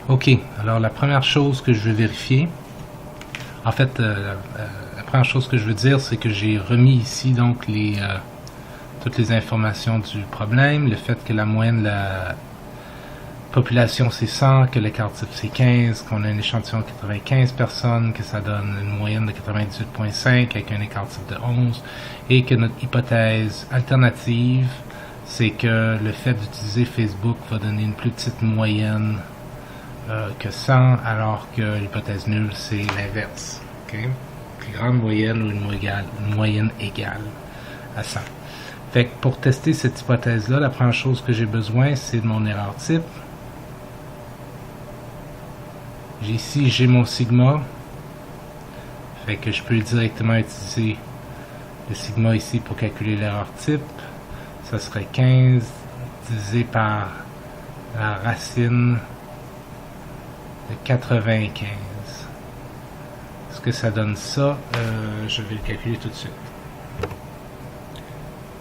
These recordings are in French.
Ok, alors la première chose que je veux vérifier, en fait, la première chose que je veux dire, c'est que j'ai remis ici donc toutes les informations du problème, le fait que la moyenne de la population c'est 100, que l'écart type c'est 15, qu'on a un échantillon de 95 personnes, que ça donne une moyenne de 98,5 avec un écart type de 11, et que notre hypothèse alternative, c'est que le fait d'utiliser Facebook va donner une plus petite moyenne que 100, alors que l'hypothèse nulle, c'est l'inverse. Okay? Plus grande moyenne ou une moyenne égale à 100. Fait que pour tester cette hypothèse-là, la première chose que j'ai besoin, c'est de mon erreur type. Ici, j'ai mon sigma. Fait que je peux directement utiliser le sigma ici pour calculer l'erreur type. Ça serait 15 divisé par la racine de 95. Est-ce que ça donne ça? Je vais le calculer tout de suite.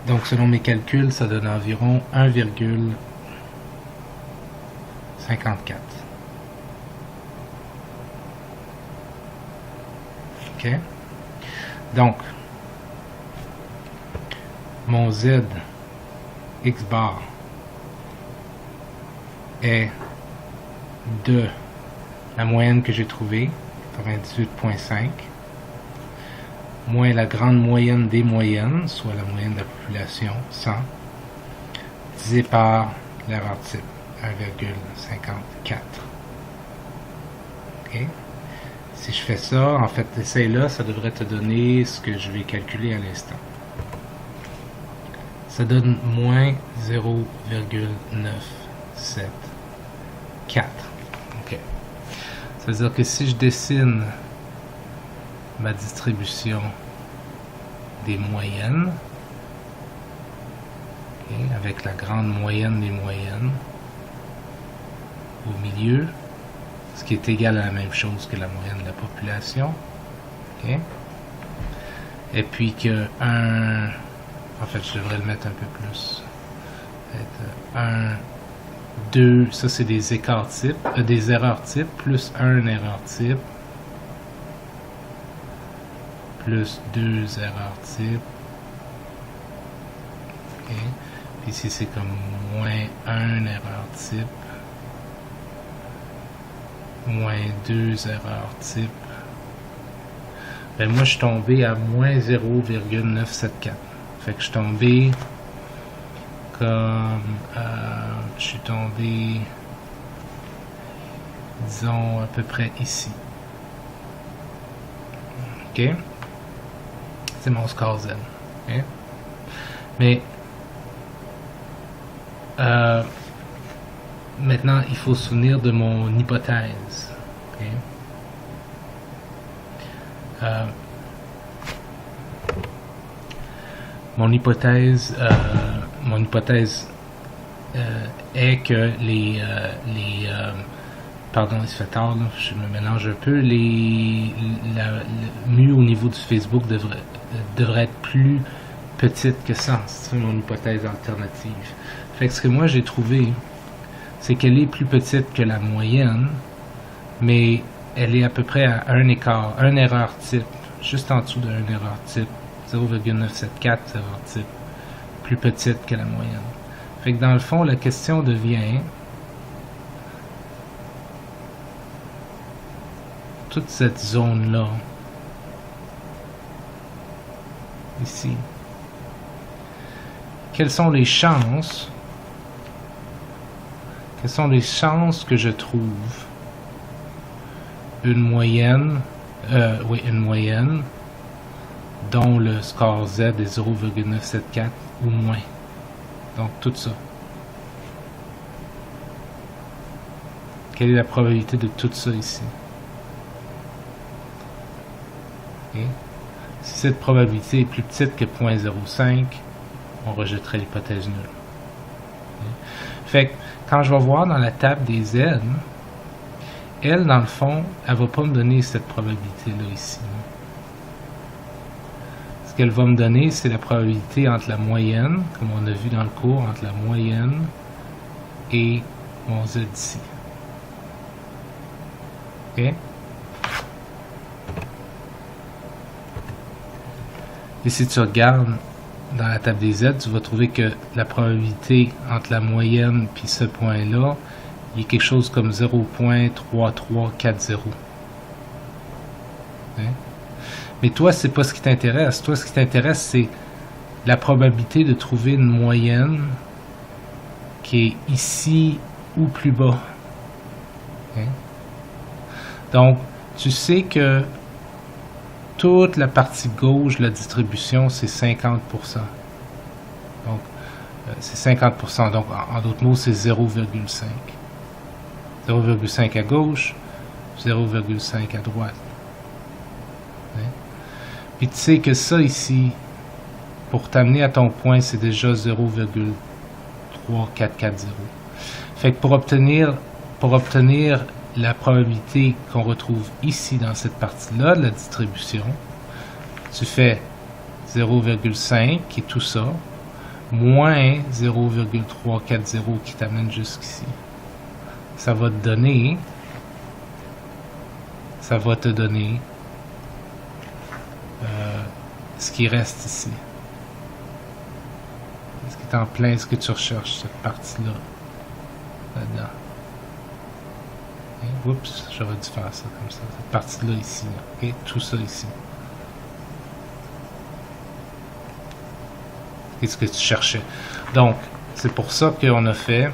Donc, selon mes calculs, ça donne environ 1,54. OK? Donc, mon Z, X bar, est de la moyenne que j'ai trouvée, 98,5, moins la grande moyenne des moyennes, soit la moyenne de la population, 100, divisé par l'erreur type, 1,54. OK? Si je fais ça, en fait, essaye-là, ça devrait te donner ce que je vais calculer à l'instant. Ça donne moins 0,974. OK. Ça veut dire que si je dessine ma distribution des moyennes, okay, avec la grande moyenne des moyennes au milieu, ce qui est égal à la même chose que la moyenne de la population. Okay. Et puis que en fait, je devrais le mettre un peu plus. 1, 2, ça c'est des écarts types, des erreurs types, plus 1 erreur type, plus 2 erreurs types. Okay. Puis ici c'est comme moins 1 erreur type, moins 2 erreurs type. Ben moi je suis tombé à moins 0,974. Fait que je suis tombé comme je suis tombé disons à peu près ici. Ok? C'est mon score Z. Okay? Mais maintenant il faut se souvenir de mon hypothèse. Okay? Mon hypothèse est que pardon, il se fait tard, là, je me mélange un peu, le mu au niveau du Facebook devrait être plus petite que ça. C'est mon hypothèse alternative. Fait que ce que moi j'ai trouvé, c'est qu'elle est plus petite que la moyenne, mais elle est à peu près à un écart, un erreur type, juste en dessous d'un erreur type. 0,974 erreur type, plus petite que la moyenne. Fait que dans le fond, la question devient toute cette zone-là, ici, quelles sont les chances que je trouve une moyenne dont le score Z est 0,974 ou moins. Donc tout ça. Quelle est la probabilité de tout ça ici? Okay. Si cette probabilité est plus petite que 0,05, on rejetterait l'hypothèse nulle. Okay. Fait que quand je vais voir dans la table des Z, elle, dans le fond, elle va pas me donner cette probabilité-là ici. Ce qu'elle va me donner, c'est la probabilité entre la moyenne, comme on a vu dans le cours, entre la moyenne et mon Z ici. OK? Et si tu regardes dans la table des Z, tu vas trouver que la probabilité entre la moyenne et ce point-là, il y a quelque chose comme 0.3340. Hein? Mais toi, c'est pas ce qui t'intéresse. Toi, ce qui t'intéresse, c'est la probabilité de trouver une moyenne qui est ici ou plus bas. Hein? Donc, tu sais que toute la partie gauche de la distribution, c'est 50%. Donc, c'est 50%. Donc, en d'autres mots, c'est 0,5. 0,5 à gauche, 0,5 à droite. Hein? Puis tu sais que ça ici, pour t'amener à ton point, c'est déjà 0,3440. Fait que pour obtenir la probabilité qu'on retrouve ici dans cette partie-là de la distribution, tu fais 0,5 qui est tout ça, moins 0,340 qui t'amène jusqu'ici. Ça va te donner ce qui reste ici. Ce qui est en plein ce que tu recherches, cette partie-là. Là-dedans. Oups, j'aurais dû faire ça comme ça. Cette partie-là ici. Là. Et tout ça ici. Qu'est-ce que tu cherchais? Donc, c'est pour ça qu'on a fait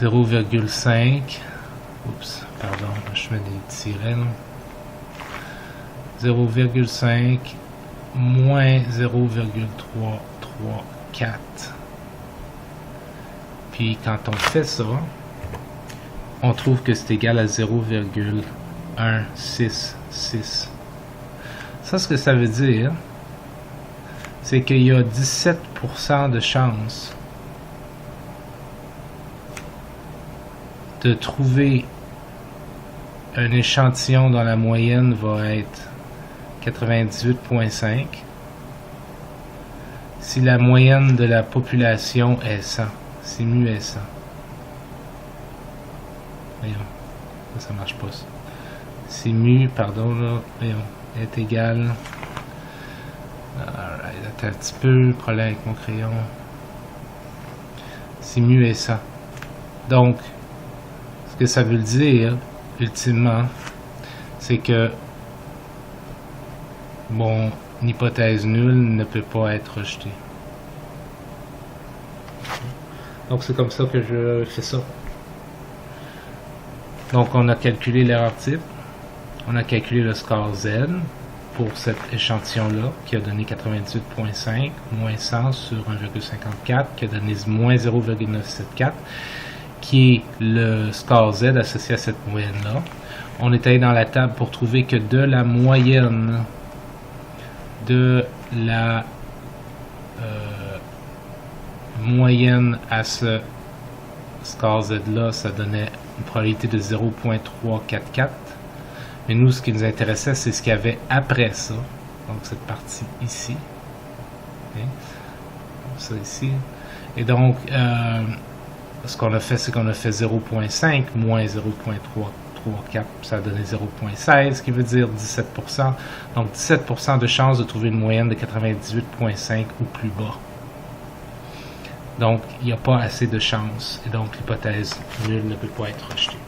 0,5. Oups, pardon, je mets des tirets. 0,5 moins 0,334. Puis quand on fait ça, on trouve que c'est égal à 0,166. Ça, ce que ça veut dire, c'est qu'il y a 17% de chance de trouver un échantillon dont la moyenne va être 98,5 si la moyenne de la population est 100. Si mu est 100. Voyons, ça marche pas ça. Si mu, pardon, là, voyons, est égal. Alright, attends un petit peu, problème avec mon crayon. Si mu est 100. Donc, ce que ça veut dire, ultimement, c'est que mon hypothèse nulle ne peut pas être rejetée. Donc c'est comme ça que je fais ça. Donc on a calculé l'erreur type, on a calculé le score Z pour cet échantillon-là qui a donné 98,5 moins 100 sur 1,54 qui a donné moins 0,974 qui est le score Z associé à cette moyenne-là. On est allé dans la table pour trouver que de la moyenne de la moyenne à ce score Z là, ça donnait une probabilité de 0,344. Mais nous, ce qui nous intéressait, c'est ce qu'il y avait après ça. Donc cette partie ici. Okay. Ça ici. Et donc, ce qu'on a fait, c'est qu'on a fait 0,5 moins 0,334. Ça a donné 0,16, ce qui veut dire 17%. Donc 17% de chance de trouver une moyenne de 98,5 ou plus bas. Donc, il n'y a pas assez de chance, et donc l'hypothèse nulle ne peut pas être rejetée.